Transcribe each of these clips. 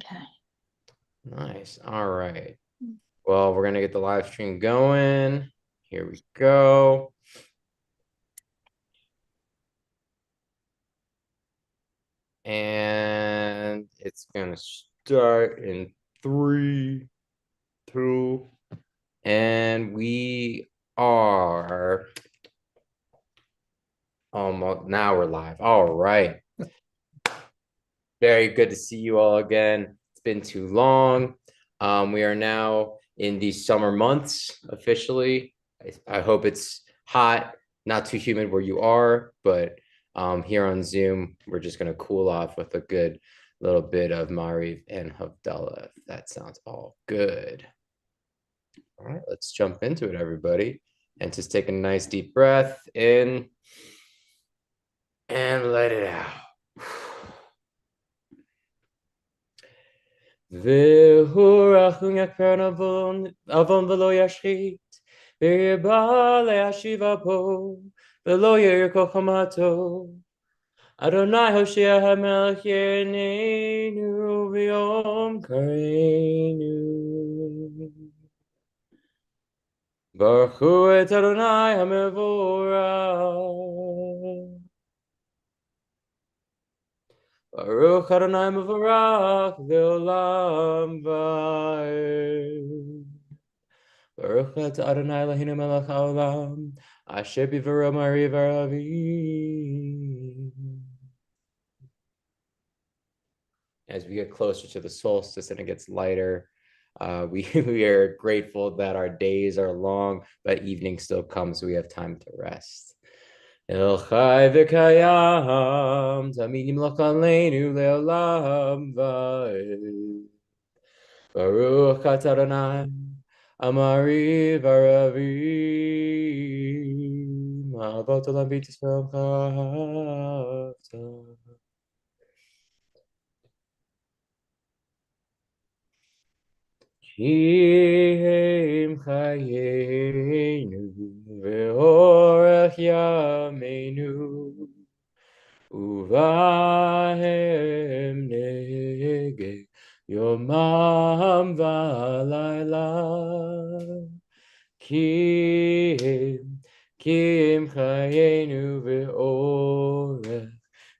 Okay. Nice. All right. Well, we're going to get the live stream going. Here we go. And it's going to start in 3, 2, and we are almost, now we're live. All right. Very good to see you all again. It's been too long. We are now in the summer months officially. I hope it's hot, not too humid where you are, but here on Zoom, we're just going to cool off with a good little bit of Mariv and Havdalah, if that sounds all good. All right, let's jump into it, everybody. And just take a nice deep breath in and let it out. והוא רחום יקרן עוון ולא ישחית, וירבה להשיב אפו, ולא יאיר כל חמתו. אדוני הושיע המלך יעננו ביום קראנו. ברכו את אדוני המבורך. Baruch Adonai Mevorach Leolam Vaed. Baruch Et Adonai Eloheinu Melech Haolam Asher Bivaro Mari Varavi. As we get closer to the solstice and it gets lighter, we are grateful that our days are long, but evening still comes, so we have time to rest. El Chai v'kayam, tamid yimloch aleinu le'olam va'ed. Baruch atah Adonai, amari v'aravim, avot olam v'tisrael chavta. Ki hem chayenu ve'orech yameinu. Uvahem nege yomam valayla. Kim chayenu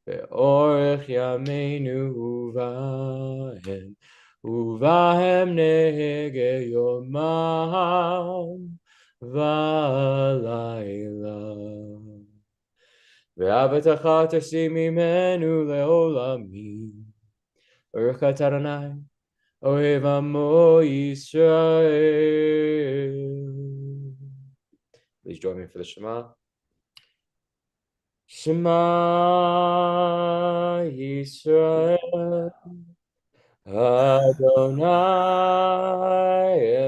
ve'orech yameinu uvahem nege yomam valayla. ואהבתך תשים ממנו לעולמים. ברוך אתה אדוני, אוהב עמו ישראל. Please join me for the Shema. Shema Yisrael, Adonai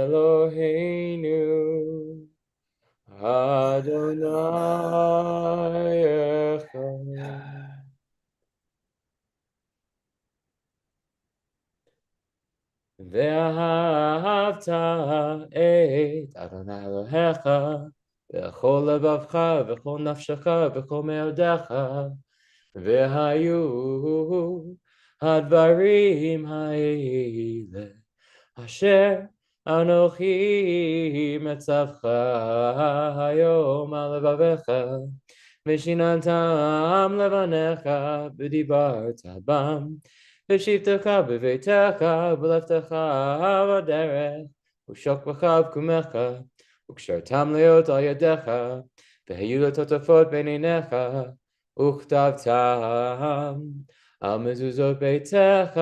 Eloheinu, Adonai Echad. ואהבת את אדוני אלוהיך בכל לבבך וכל נפשך וכל מאודיך, והיו הדברים האלה אשר אנוכי מצווך היום על לבביך, ושיננתם לבניך ודיברת בם, בשבתך בביתך ובלכתך בדרך, ושוכבך ובקומך, וקשרתם להיות על ידיך, והיו לטוטפות בין עיניך, וכתבתם על מזוזות ביתך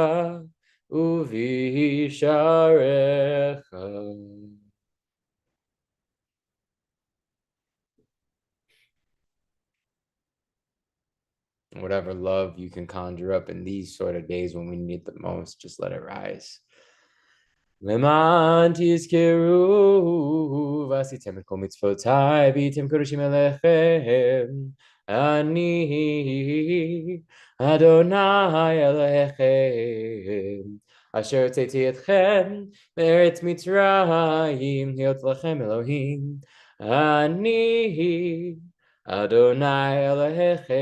ובשעריך. Whatever love you can conjure up in these sort of days when we need it the most, just let it rise. למען תזכרו ועשיתם את כל מצוותיי והייתם קדושים אליכם, אני אדוני אלוהיכם, אשר הוצאתי אתכם מארץ מצרים להיות לכם אלוהים, אני אדוני אלוהיכם.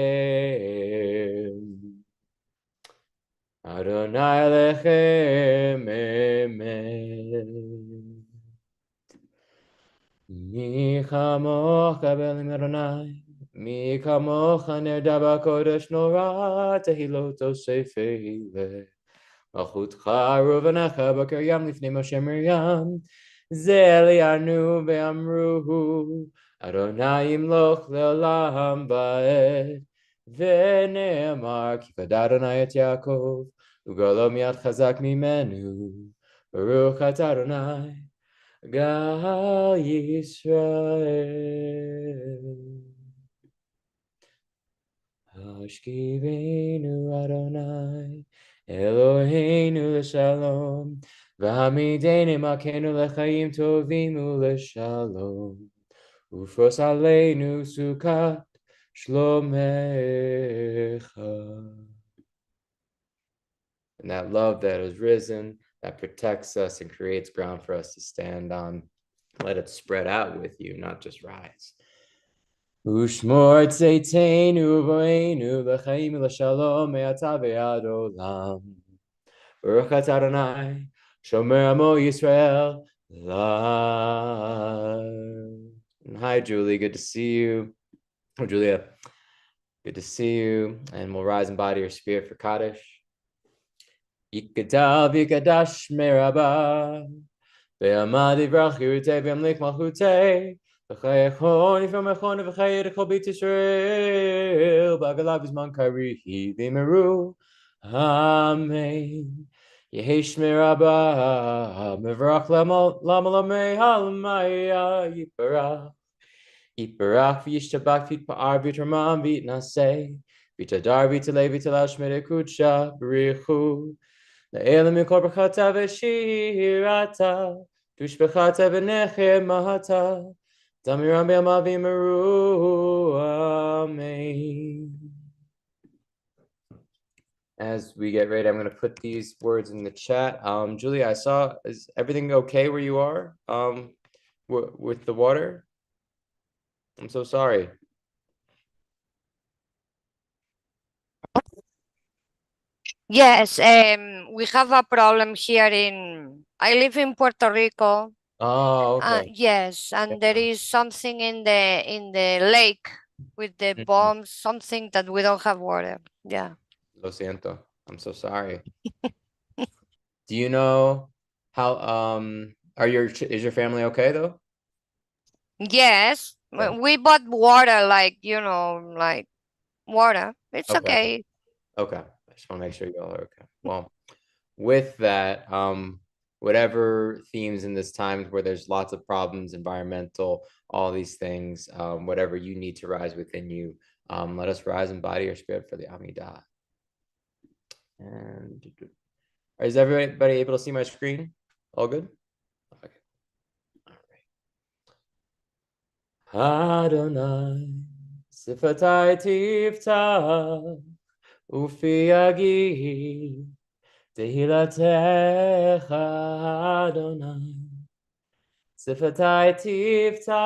Adonai lechem emet. Mi chamocha belim Adonai, mi chamocha nirda b'kodesh nora, tehiloto sefeile. Malchutcha ruvanecha b'ker yam lifnei Moshe Miriam, ze elianu ve'amruhu, Adonai yimloch le'olam va'ed, ve'ne'emar ki v'ad Adonai et Yaakov, ugolo miyad chazak mimenu, Baruch atah Adonai, Gal Yisrael. Hashkivenu Adonai, Eloheinu l'shalom, v'hamidenu makenu l'chaim tovim u'l'shalom, ufros aleinu sukat shlomecha. And that love that has risen, that protects us and creates ground for us to stand on, let it spread out with you, not just rise. Ushmor tzeiteinu v'oinu l'chaim u'l'shalom me'ata ve'ad olam. Baruch atah Adonai, shomer amo Yisrael l'ad. Hi, Julie. Good to see you. Oh, Julia. Good to see you. And we'll rise in body or spirit for Kaddish. Yikadal v'yikadash merabah. Ve'amad yivrach yirutei ve'amlik malchutei. V'chayechon yifamechon v'chayed kol beit Yisrael. B'agalav yizman karihi v'meru. Amen. Yehesh merabah. Mevrach lamalamei halamaya yiparach. Yiparach v'yishtabak v'yitpa'ar v'yitramam v'yitnaseh. V'yitadar v'yitalei v'yitalash medekudsha b'richu. Le'elam mikol brachata v'shirata, tushbechata v'nechemata, damiram be'amav v'yimeru, amen. As we get ready, I'm going to put these words in the chat. Julia, I saw, is everything okay where you are with the water? I'm so sorry. Yes, we have a problem here I live in Puerto Rico. Oh, okay. Yes, and there is something in the lake with the bombs, something that we don't have water. Yeah. Lo siento. I'm so sorry. Do you know how is your family okay though? Yes, Okay. we bought water, like water. It's okay. Okay. I just want to make sure you all are okay. Well, with that, whatever themes in this time where there's lots of problems, environmental, all these things, whatever you need to rise within you, let us rise in body or spirit for the Amidah. And is everybody able to see my screen? All good? Okay. All right. Adonai, sifatai tifta, ufi agi, tehilatecha Adonai, sifatai tifta,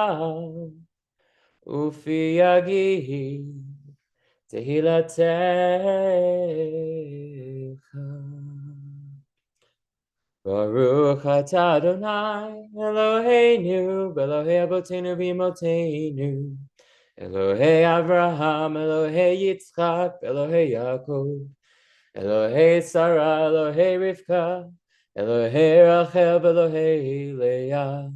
ufi agi, tehilatecha. Baruch atah Adonai, Eloheinu, Elohei Avotenu v'Imotenu, Elohei Avraham, Elohei Yitzchak, Elohei Yaakov, Elohei Sarah, Elohei Rivka, Elohei Rachel, Elohei Leah,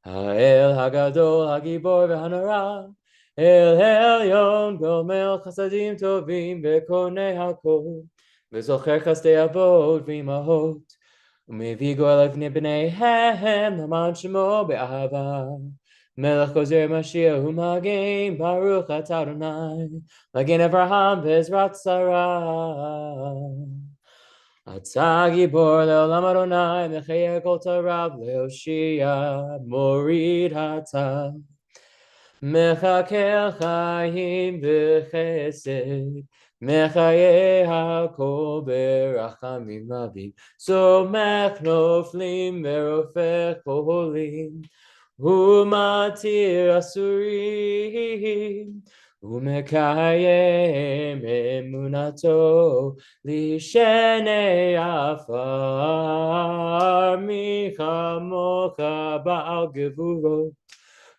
Ha'el Hagadol, Hagibor v'Hanara, El Elyon, Gomel Chasadim Tovim, V'Konei Hakol, V'Zocher Chasdei Avot v'Imahot, ומביא גואל לבני בניהם למען שמו באהבה. מלך גוזר משיח ומגן, ברוך אתה אדוני, מגן אברהם בעזרת שרה. אתה גיבור לעולם אדוני, מחיה כל תרב להושיע, מוריד אתה. מחכה חיים וחסד, מחיי הכל ברחמים רבים, סומך נופלים ורופא חולים, הוא מתיר אסורים, ומקיים אמונתו לשני עפר, מי כמוך בעל גבורות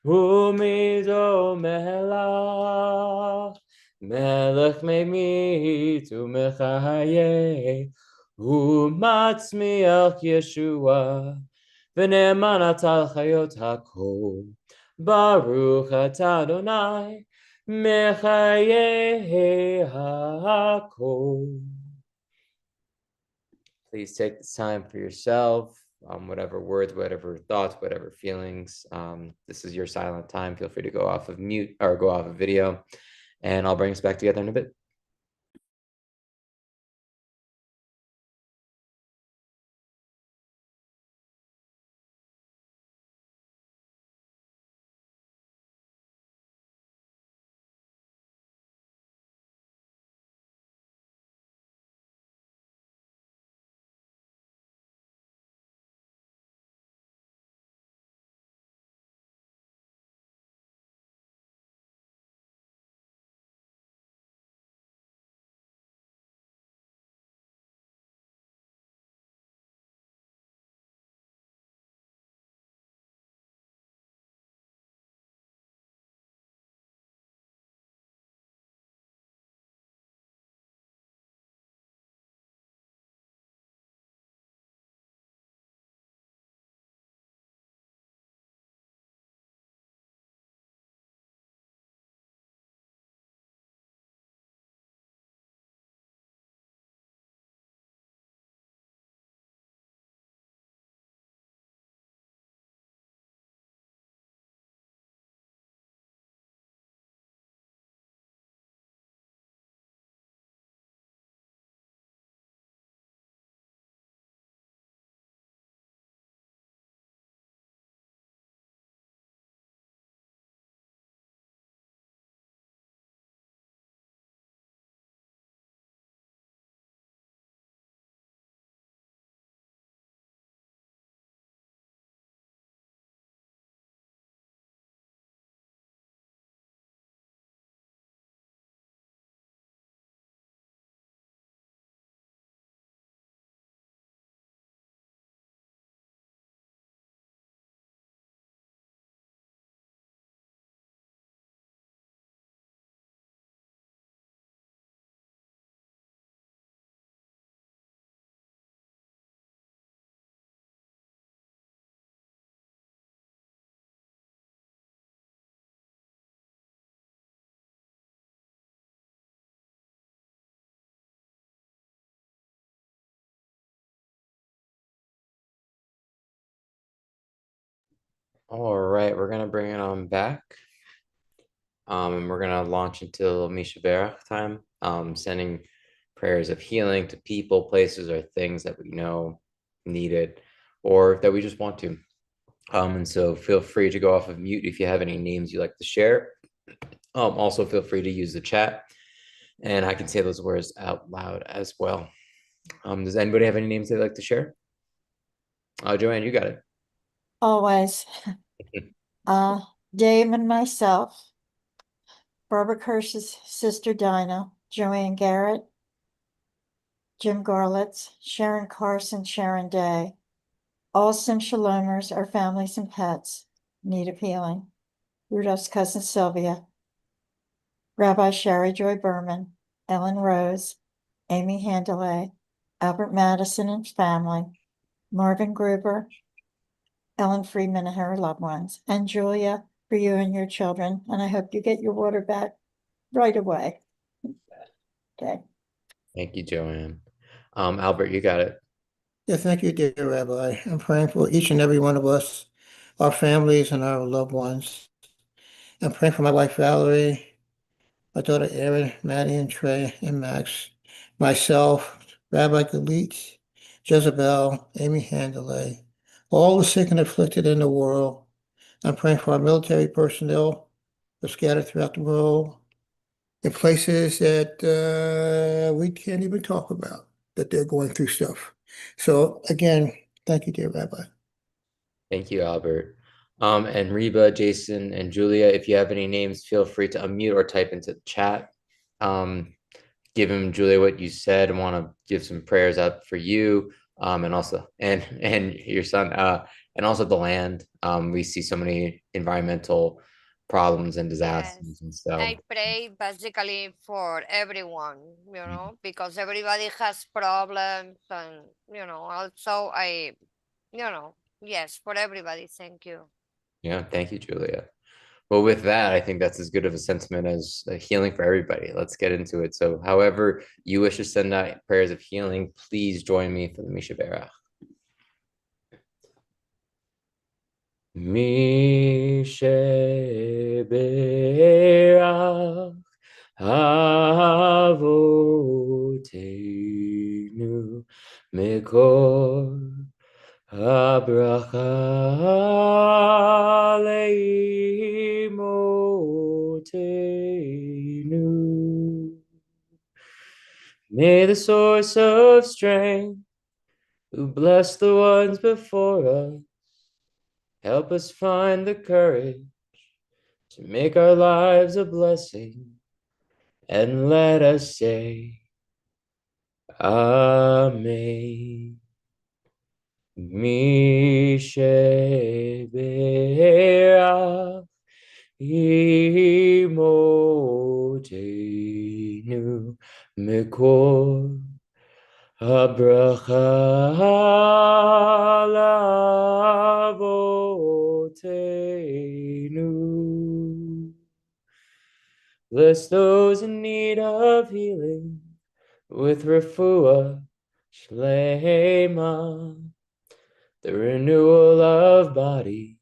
ומידו מלך, מלך ממית ומחיה ומצמיח ישועה, ונאמן אתה על חיות הכל. ברוך אתה אדוני מחיי הכל. Please take this time for yourself, whatever words, whatever thoughts, whatever feelings. This is your silent time. Feel free to go off of mute or go off of video, and I'll bring us back together in a bit. All right, we're gonna bring it on back. And we're gonna launch into Misha Berach time, sending prayers of healing to people, places, or things that we know needed or that we just want to. And so feel free to go off of mute if you have any names you'd like to share. Also feel free to use the chat, and I can say those words out loud as well. Does anybody have any names they'd like to share? Joanne, you got it. Always. Dave and myself, Barbara Kirsch's sister Dinah, Joanne Garrett, Jim Garlitz, Sharon Carson, Sharon Day. All Sim Shalomers, our families and pets, need of healing. Rudolph's cousin Sylvia, Rabbi Sherry Joy Berman, Ellen Rose, Amy Handelay, Albert Madison and family, Marvin Gruber, Ellen Friedman and her loved ones, and Julia, for you and your children. And I hope you get your water back right away. Okay. Thank you, Joanne. Albert, you got it. Yeah, thank you, dear Rabbi. I'm praying for each and every one of us, our families and our loved ones. I'm praying for my wife, Valerie, my daughter, Erin, Maddie, and Trey, and Max, myself, Rabbi Galit, Jezebel, Amy Handelay, all the sick and afflicted in the world. I'm praying for our military personnel who are scattered throughout the world in places that we can't even talk about, that they're going through stuff. So again, thank you, dear Rabbi. Thank you, Albert. And Reba, Jason, and Julia, if you have any names, feel free to unmute or type into the chat. Give him, Julia, what you said. I want to give some prayers up for you, and also and your son, and also the land. We see so many environmental problems and disasters, Yes. and so I pray basically for everyone, because everybody has problems, and also yes, for everybody. Thank you. yeah, thank you, Julia. Well, with that, I think that's as good of a sentiment as a healing for everybody. Let's get into it. So, however you wish to send out prayers of healing, please join me for the Misha Berach. Misha Berach Avotenu Mikor Habracha Leimotenu. May the source of strength, who bless the ones before us, help us find the courage to make our lives a blessing, and let us say, Amen. Mishe Berach Imotenu Mikor Habracha Lavotenu. Bless those in need of healing with refuah shlema, the renewal of body,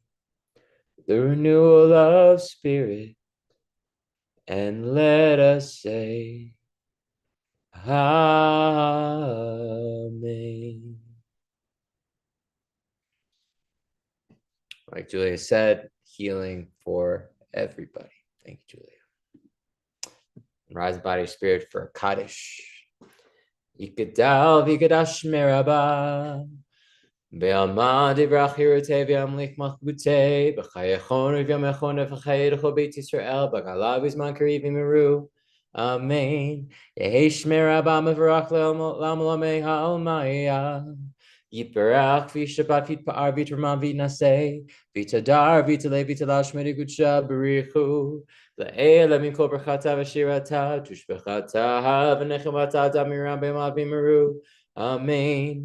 the renewal of spirit, and let us say, Amen. Like Julia said, healing for everybody. Thank you, Julia. Rise body spirit for Kaddish. Yikadal v'yikadash merabah. Be'alma divrach hirutei v'yamlich machbutei. B'chayechon v'yamechon v'chayedecho beit Yisrael. B'galav v'zman kariv v'miru. Amen. Yehesh merabah mevarach l'amalamei ha'almaya. Yitbarach v'shabbat v'tpa'ar v'tramah v'naseh. V'tadar v'talei v'talash medigutsha b'richu. La'ela min kol brachata v'shirata. Tushbechata v'nechemata damiram b'ma v'miru. Amen.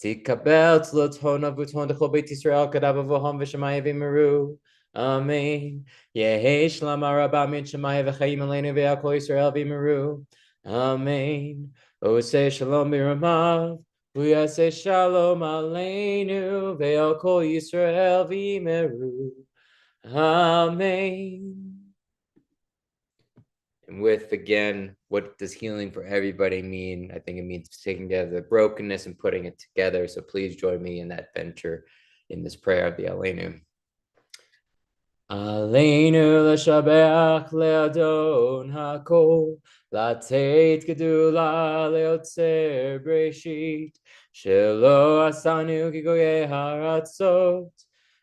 Tikabel tzloton avuton dechol beit Yisrael kadav avoham v'shamaya v'miru. Amen. Yehesh lama rabba min shamaya v'chayim aleinu v'yakol Yisrael v'miru. Amen. Oseh shalom b'ramav. V'yaseh shalom aleinu v'yakol Yisrael v'miru. Amen. And with, again, what does healing for everybody mean? I think it means taking together the brokenness and putting it together. So please join me in that venture in this prayer of the Aleinu. Aleinu l'shabeach le'adon hakol, lateit gedula le'otzer breshit, shelo asanu kigoye haratzot,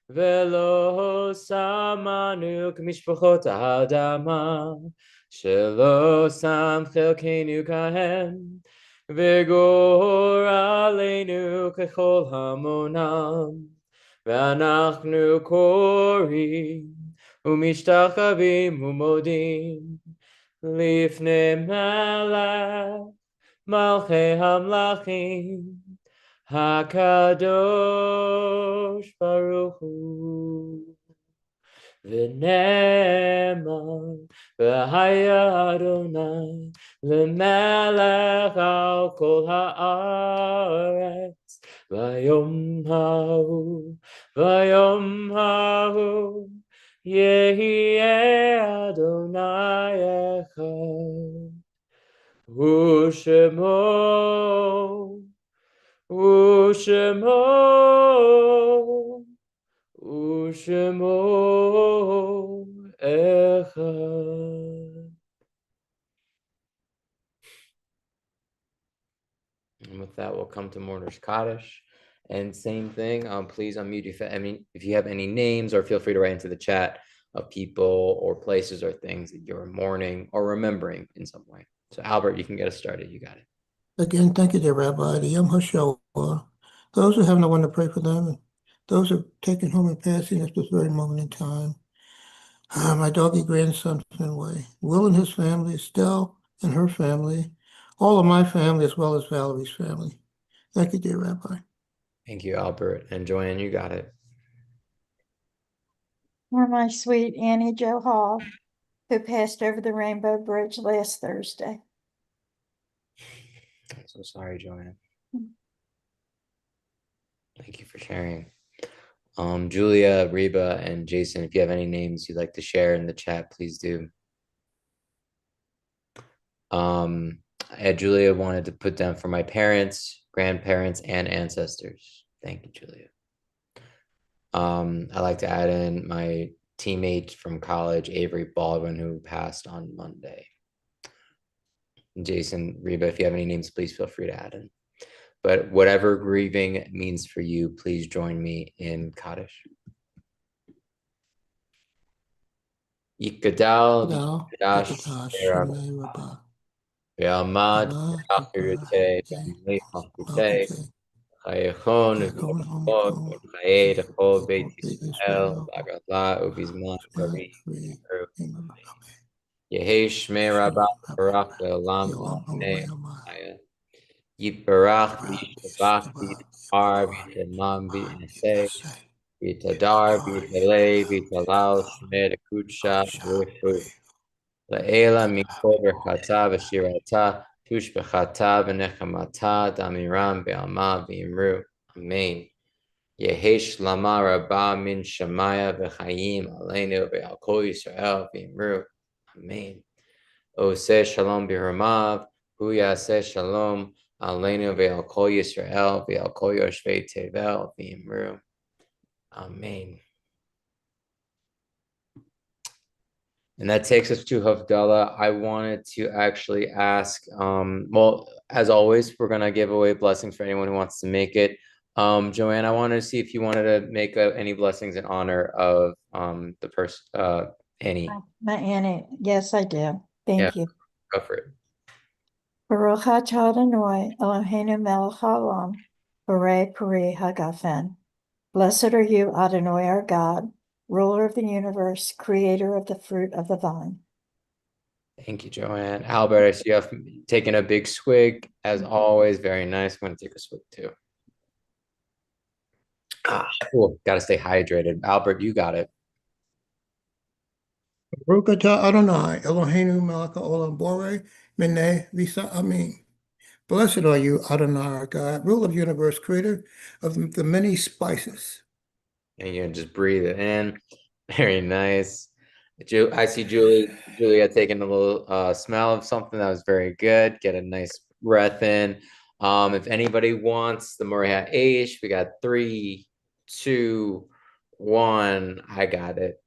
velo samanu k'mishpachot ha'adama, shelo sam chelkeinu kahem, v'gor aleinu kechol hamonam, v'anachnu korim, umishtachavim umodim, lifnei melech, malchei hamlachim, hakadosh baruch hu. V'ne'eman v'haya Adonai l'melech al kol ha'aretz v'yom hahu yehiye Adonai echad u'shemo echad. And with that, we'll come to Mourner's Kaddish. And same thing, please unmute if you have any names, or feel free to write into the chat of people or places or things that you're mourning or remembering in some way. So Albert, you can get us started. You got it. Again, thank you, dear Rabbi, the Yom HaShoah, those who have no one to pray for them, and those who have taken home and passing at this very moment in time. My doggy grandson, Finway, Will and his family, Estelle and her family, all of my family, as well as Valerie's family. Thank you, dear Rabbi. Thank you, Albert. And Joanne, you got it. For my sweet Annie Jo Hall, who passed over the Rainbow Bridge last Thursday. I'm so sorry, Joanne. Thank you for sharing. Julia, Reba, and Jason, if you have any names you'd like to share in the chat, please do. Julia wanted to put down for my parents, grandparents, and ancestors. Thank you, Julia. I'd like to add in my teammate from college, Avery Baldwin, who passed on Monday. Jason, Reba, if you have any names, please feel free to add in. But whatever grieving means for you, please join me in Kaddish. Yikadal, Yikadash, Be'amad, Be'achirute, Be'amlech, Machute, Chayechon, U'V'Yachot, U'Chayed, Echol, Beit Yisrael, B'Agadla, U'Bizman, Bari, Yehi Shmei Rabbah, Barak, Le'olam, V'Nei, Yiparach, V'Yishavach, V'Yitar, V'Yitamam, V'Yinaseh, V'Yitadar, V'Yitalei, V'Yitalal, Shmei Rekudsha, V'Rifu, La'ela, Mikol, V'Chata, V'Shirata, Tush B'Chata, V'Nechamata, Damiram, Be'alma, V'Yimru. Amen. Yehesh Lama Rabbah Min Shamaya V'Chayim Aleinu Ve'al Kol Yisrael V'Yimru. Amen. Oseh Shalom B'Ramav, Hu Yaseh Shalom Aleinu Ve'al Kol Yisrael Ve'al Kol Yoshvei Tevel V'Yimru. Amen. And that takes us to Havdalah. I wanted to actually ask, well, as always, we're going to give away blessings for anyone who wants to make it. Joanne, I wanted to see if you wanted to make any blessings in honor of the person, Annie. My Annie, yes, I do. Thank you. Go for it. Baruch atah Adonai Eloheinu melech haolam, borei peri hagafen. Blessed are you, Adonai, our God, ruler of the universe, creator of the fruit of the vine. Thank you, Joanne. Albert, I see you have taken a big swig. As always, very nice. I'm going to take a swig too. Cool. Got to stay hydrated. Albert, you got it. Baruch atah Adonai, Eloheinu melech haolam borei minei v'sa amin. Blessed are you, Adonai, our God, ruler of the universe, creator of the many spices. And you just breathe it in. Very nice. I see Julia taking a little smell of something that was very good. Get a nice breath in. If anybody wants the Moriah Aish, we got 3, 2, 1. I got it.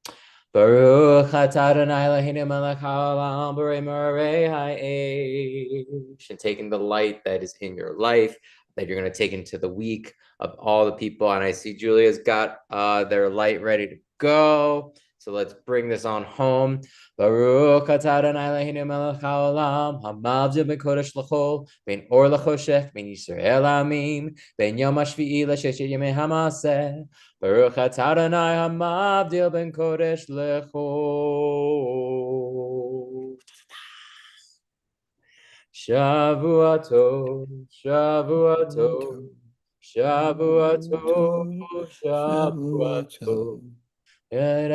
Baruch atah Adonai Eloheinu melech haolam borei Moriah Aish. And taking the light that is in your life, that you're going to take into the week of all the people. And I see Julia's got their light ready to go. So let's bring this on home. Baruch atah Adonai Eloheinu melech haolam, hamavdil ben kodesh l'chol, ben or l'choshech, ben Yisrael amim, ben yom hashvi'i l'sheshet yemei hamaseh. Baruch atah Adonai hamavdil ben kodesh l'chol. Shavua tov, Shavua tov, Shavua tov, Shavua tov. Shavua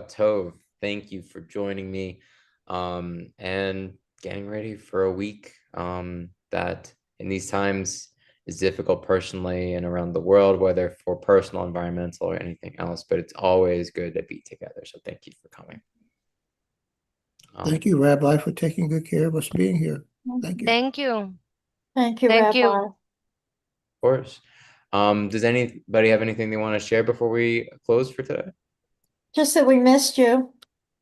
Tov, thank you for joining me and getting ready for a week that in these times is difficult personally and around the world, whether for personal, environmental, or anything else, but it's always good to be together. So thank you for coming. Thank you, Rabbi, for taking good care of us being here. Thank you. Thank you. Thank you, Thank you. Rabbi. Of course. Does anybody have anything they want to share before we close for today? Just that we missed you.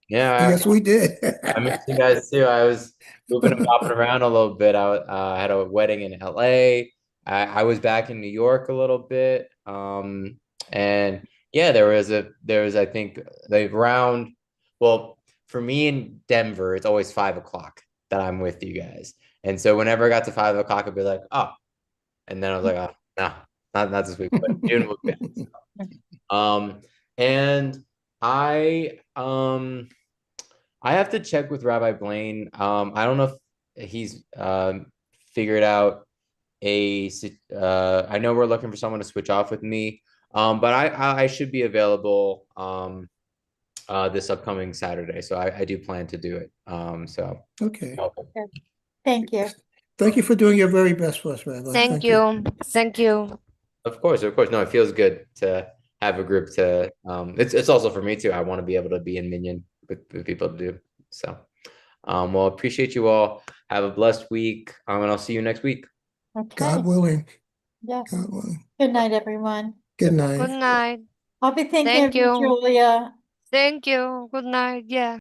Yeah, Yes, we did. I missed you guys too. I was moving and bopping around a little bit. I had a wedding in LA. I was back in New York a little bit. And yeah, there was I think the round. Well, for me in Denver, it's always 5 o'clock that I'm with you guys. And so whenever I got to 5 o'clock, I'd be like, oh, and then I was like, oh, no, not this week, but June will be back. And I have to check with Rabbi Blaine. I don't know if he's figured out I know we're looking for someone to switch off with me. But I should be available this upcoming Saturday. So I do plan to do it. So Okay. Thank you. Thank you for doing your very best for us, Rabbi. Thank you. Thank you. Of course. No, it feels good to have a group to it's also for me too. I want to be able to be in Minyan with people to do. So well, appreciate you all. Have a blessed week. And I'll see you next week. Okay. God willing. Yes. God willing. Good night, everyone. Good night. Good night. I'll be thinking Thank of you, you. Julia. Thank you. Good night. Yeah.